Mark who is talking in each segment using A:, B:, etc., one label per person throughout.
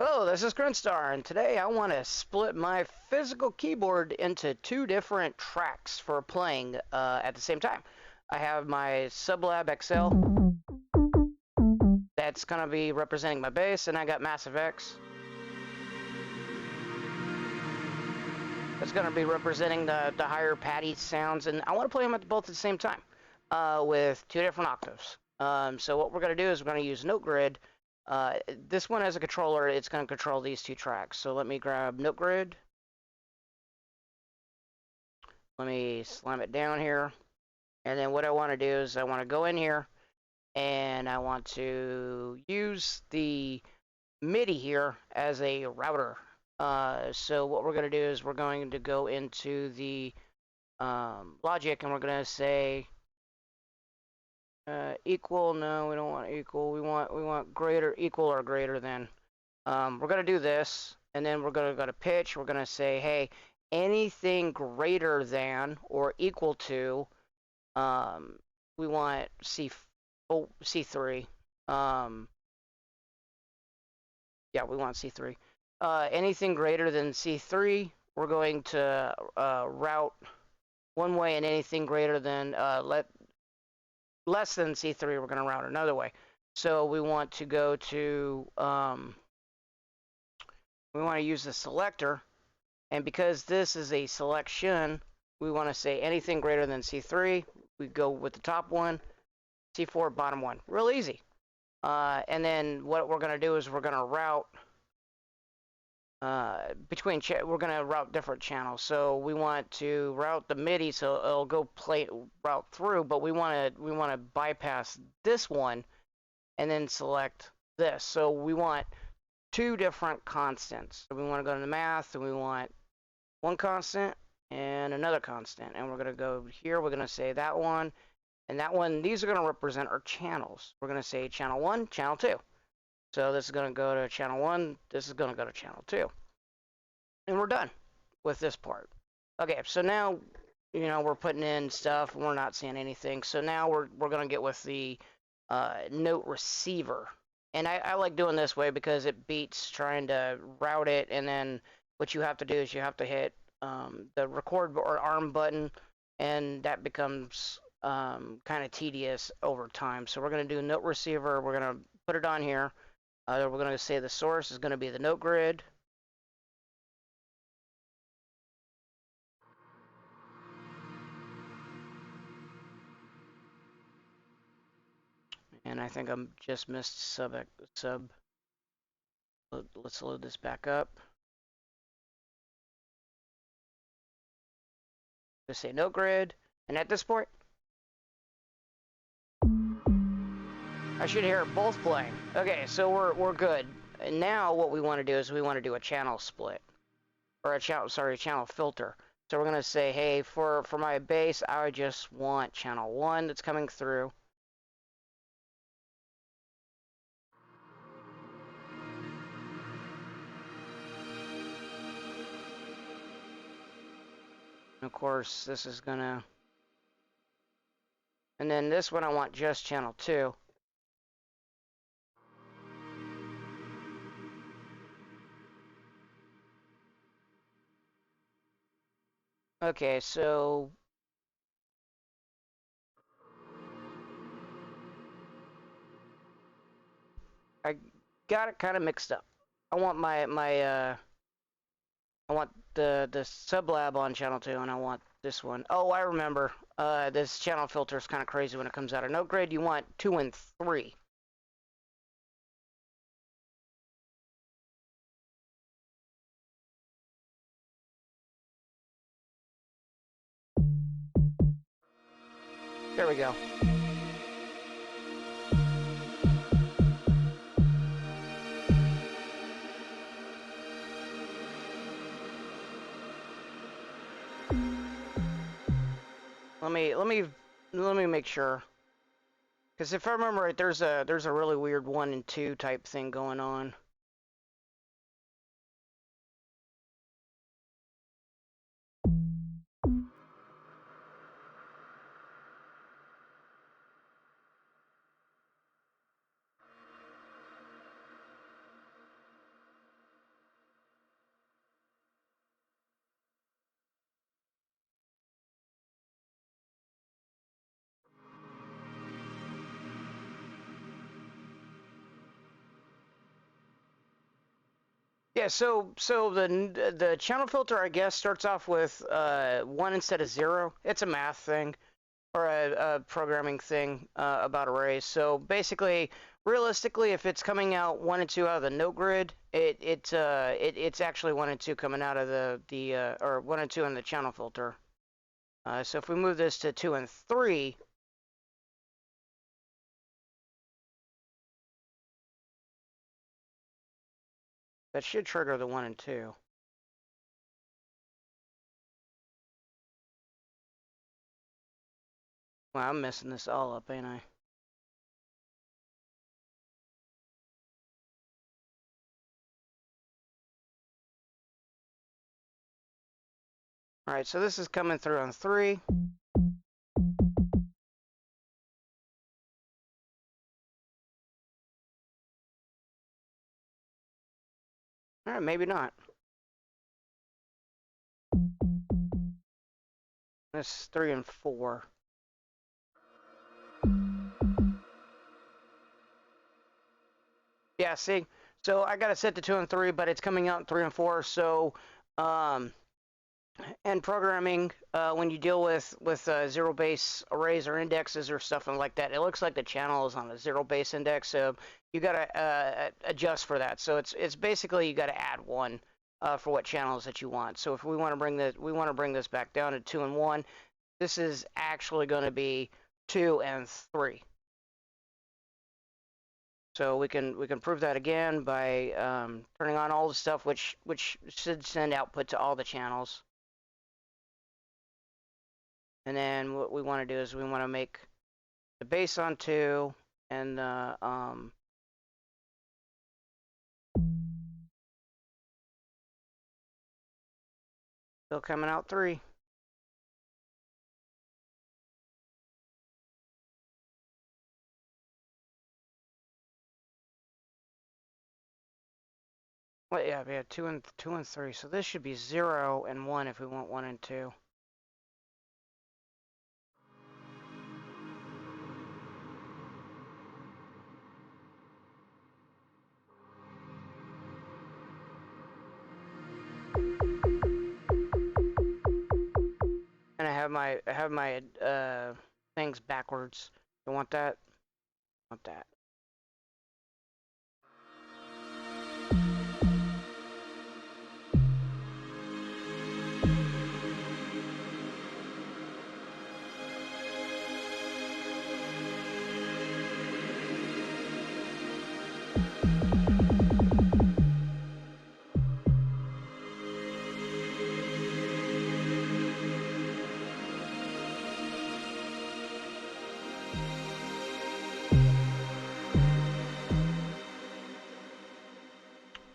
A: Hello, this is Grinstar, and today I want to split my physical keyboard into two different tracks for playing at the same time. I have my Sublab XL, that's going to be representing my bass, and I got Massive X, that's going to be representing the higher patty sounds, and I want to play them both at the same time with two different octaves. So what we're going to do is we're going to use Note Grid. This one as a controller, it's going to control these two tracks. So let me grab Note Grid. Let me slam it down here. And then what I want to do is I want to go in here and I want to use the MIDI here as a router. So what we're going to do is we're going to go into the logic and we're going to say equal. No, we don't want equal. We want greater, equal, or greater than. We're going to do this, and then we're going to go to pitch. We're going to say, hey, anything greater than or equal to, we want C3. Yeah, we want C3. Anything greater than C3, we're going to route one way, and anything greater than less than C3, we're going to route another way. So we want to go to we want to use the selector, and because this is a selection, we want to say anything greater than C3. We go with the top one, C4 bottom one. Real easy. And then what we're going to do is we're going to route we're going to route different channels. So we want to route the MIDI so it'll go route through, but we want to bypass this one and then select this. So we want two different constants. So we want to go to the math, and we want one constant and another constant. And we're going to go here, we're going to say that one, and that one, these are going to represent our channels. We're going to say channel 1, channel 2. So this is going to go to channel 1, this is going to go to channel 2. And we're done with this part. Okay, so now, we're putting in stuff, and we're not seeing anything. So now we're going to get with the note receiver. And I like doing this way because it beats trying to route it, and then what you have to do is you have to hit the record or arm button, and that becomes kind of tedious over time. So we're going to do note receiver. We're going to put it on here. We're going to say the source is going to be the note grid. And I think I'm just missed sub. Let's load this back up. Just say note grid, and at this point, I should hear both playing. Okay, so we're good. And now what we want to do is we want to do a channel split, or a channel filter. So we're gonna say, hey, for my bass, I just want channel 1 that's coming through. And of course, this is gonna, and then this one I want just channel 2. Okay, so I got it kind of mixed up. I want I want the sublab on channel 2, and I want this one. Oh, I remember. This channel filter is kind of crazy when it comes out of note grid. You want 2 and 3. There we go. Let me make sure. Because if I remember right, there's a really weird 1 and 2 type thing going on. Yeah, so the channel filter, I guess, starts off with 1 instead of 0. It's a math thing or a programming thing about arrays. So basically, realistically, if it's coming out 1 and 2 out of the note grid, it's actually 1 and 2 coming out of the or 1 and 2 in the channel filter. So if we move this to 2 and 3, that should trigger the 1 and 2. Well, I'm messing this all up, ain't I? All right, so this is coming through on 3. All right, maybe not. That's 3 and 4. Yeah, see, so I got it set to 2 and 3, but it's coming out in 3 and 4. So, and programming, when you deal with zero base arrays or indexes or stuff like that, it looks like the channel is on a zero base index. So you got to adjust for that. So it's basically you got to add 1 for what channels that you want. So if we want to bring this back down to 2 and 1. This is actually going to be 2 and 3. So we can prove that again by turning on all the stuff which should send output to all the channels. And then what we want to do is we want to make the bass on 2 and the still coming out 3. Well, yeah, we had 2 and 3. So this should be 0 and 1 if we want 1 and 2. And I have my things backwards. You want that? Want that?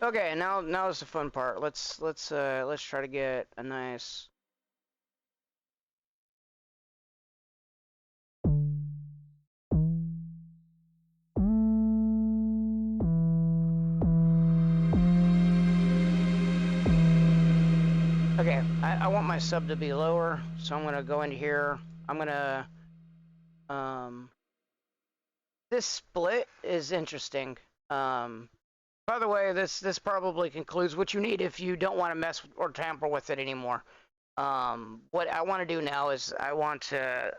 A: Okay, now is the fun part. Let's try to get a nice. Okay, I want my sub to be lower, so I'm gonna go into here. I'm gonna this split is interesting. By the way, this probably concludes what you need if you don't want to mess or tamper with it anymore. What I want to do now is I want to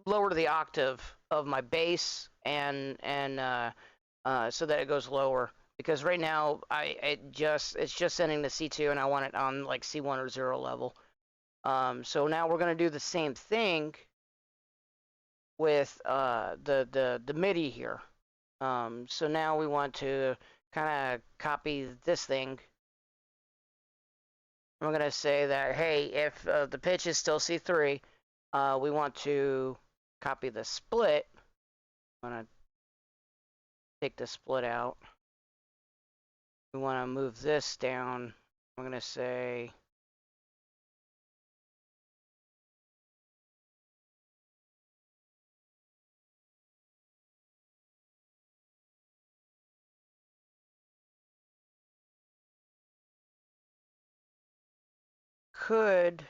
A: lower the octave of my bass and so that it goes lower, because right now it's just sending the C2 and I want it on like C1 or 0 level. So now we're gonna do the same thing with the MIDI here. So now we want to kind of copy this thing. We're going to say that, hey, if the pitch is still C3, we want to copy the split. I'm going to take the split out. We want to move this down. I'm going to say could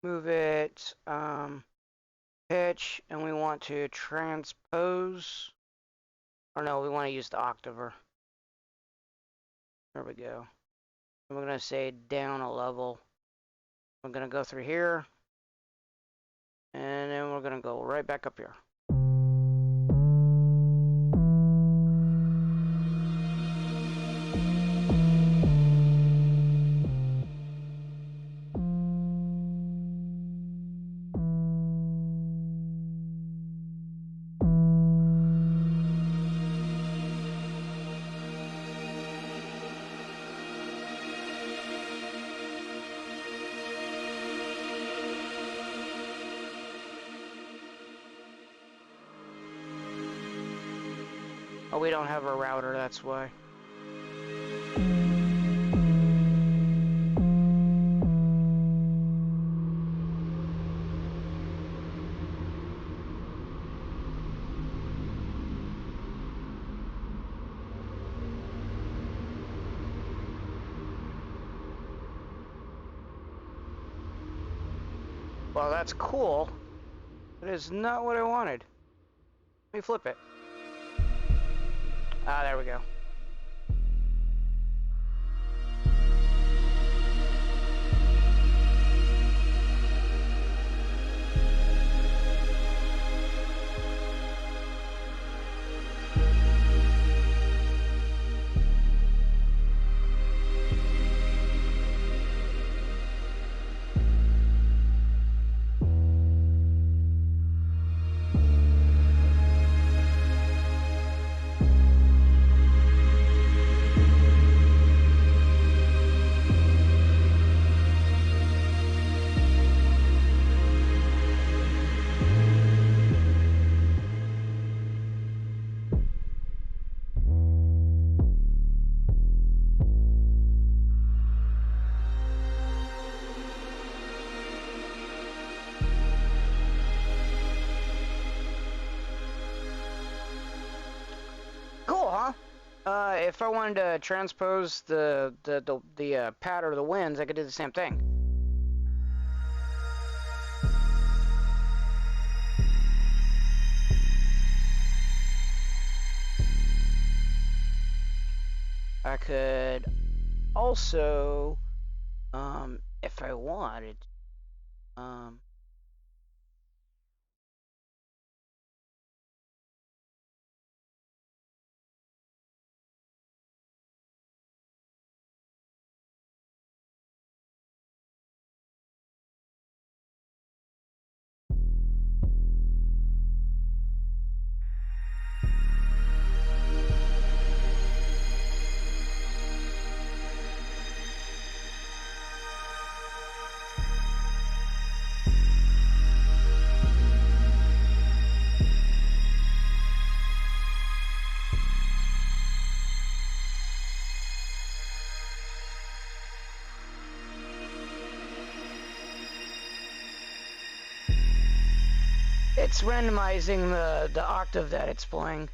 A: move it pitch, and we want to transpose. Or no, we want to use the octaver. There we go. And we're going to say down a level. We're going to go through here. And then we're going to go right back up here. Oh, we don't have a router, that's why. Well, that's cool. But it's not what I wanted. Let me flip it. Ah, there we go. Cool, huh? If I wanted to transpose the pad or the winds, I could do the same thing. I could also, if I wanted, it's randomizing the octave that it's playing.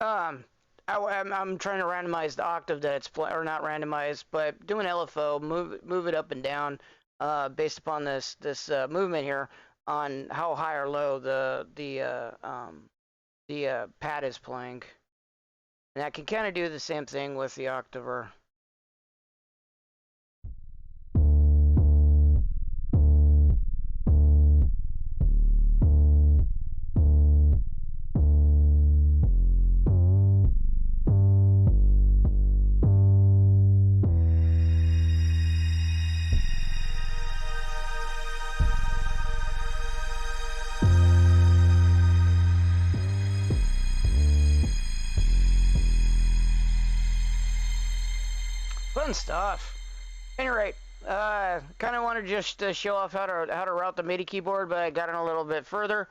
A: I'm trying to randomize the octave that it's playing, or not randomize, but do an LFO, move it up and down, based upon this movement here on how high or low the pad is playing. And I can kind of do the same thing with the octaver. Fun stuff. Anyway, kind of wanted just to show off how to route the MIDI keyboard, but I got in a little bit further.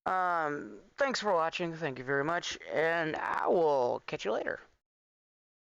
A: Thanks for watching. Thank you very much, and I will catch you later.